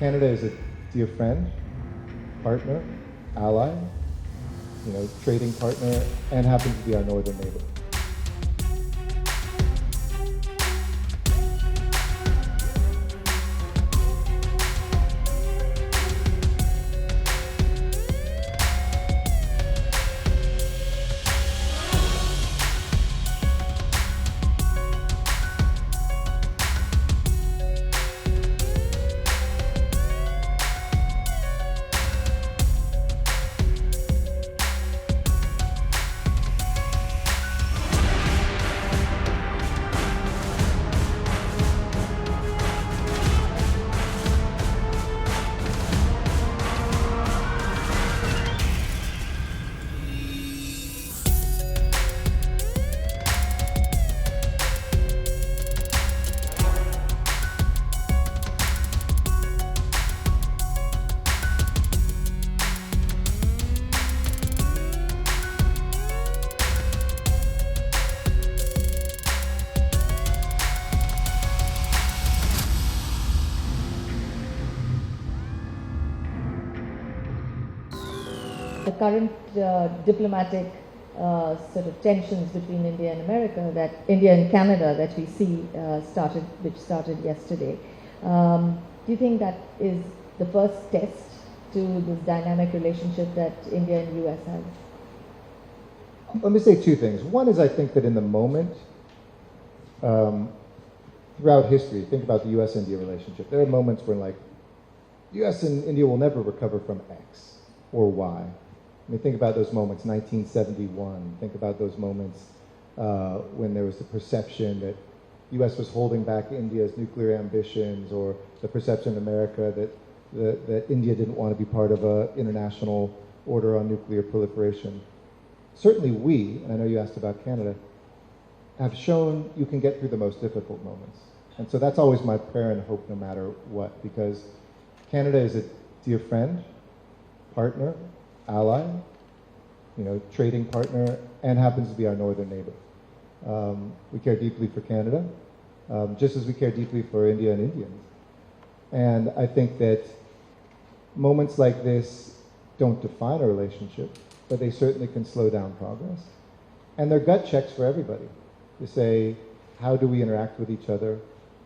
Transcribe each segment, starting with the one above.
Canada is a dear friend, partner, ally, trading partner, and happens to be our northern neighbor. The current diplomatic sort of tensions between India and America, India and Canada that we see which started yesterday. Do you think that is the first test to this dynamic relationship that India and US have? Let me say two things. One is I think that in the moment, throughout history, think about the US-India relationship. There are moments when US and India will never recover from X or Y. I mean, think about those moments, 1971. Think about those moments when there was the perception that U.S. was holding back India's nuclear ambitions, or the perception in America that India didn't want to be part of an international order on nuclear proliferation. Certainly we, and I know you asked about Canada, have shown you can get through the most difficult moments. And so that's always my prayer and hope no matter what, because Canada is a dear friend, partner, ally, trading partner, and happens to be our northern neighbor. We care deeply for Canada, just as we care deeply for India and Indians. And I think that moments like this don't define a relationship, but they certainly can slow down progress. And they're gut checks for everybody to say, how do we interact with each other?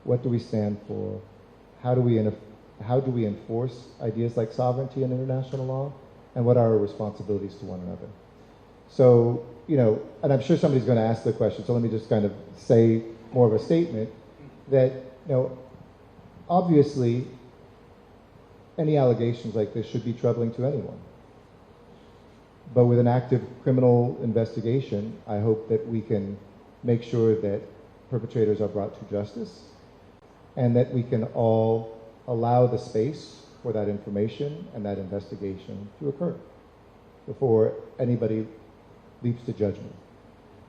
What do we stand for? How do we enforce ideas like sovereignty and international law? And what are our responsibilities to one another? So, and I'm sure somebody's going to ask the question, so let me just kind of say more of a statement that, obviously, any allegations like this should be troubling to anyone. But with an active criminal investigation, I hope that we can make sure that perpetrators are brought to justice, and that we can all allow the space for that information and that investigation to occur before anybody leaps to judgment.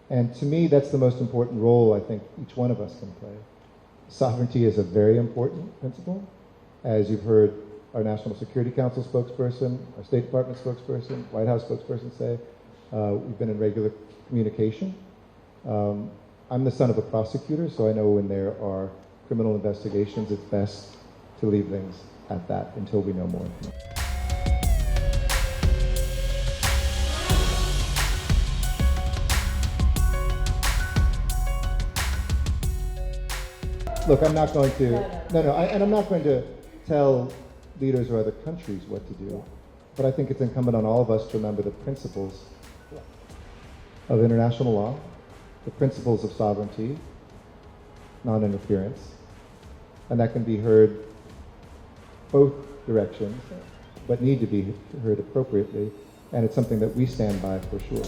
And to me, that's the most important role I think each one of us can play. Sovereignty is a very important principle. As you've heard our National Security Council spokesperson, our State Department spokesperson, White House spokesperson say, we've been in regular communication. I'm the son of a prosecutor, so I know when there are criminal investigations, it's best to leave things at that until we know more information. Look, I'm not going to, and I'm not going to tell leaders or other countries what to do, but I think it's incumbent on all of us to remember the principles of international law, the principles of sovereignty, non-interference, and that can be heard both directions, but need to be heard appropriately, and it's something that we stand by for sure.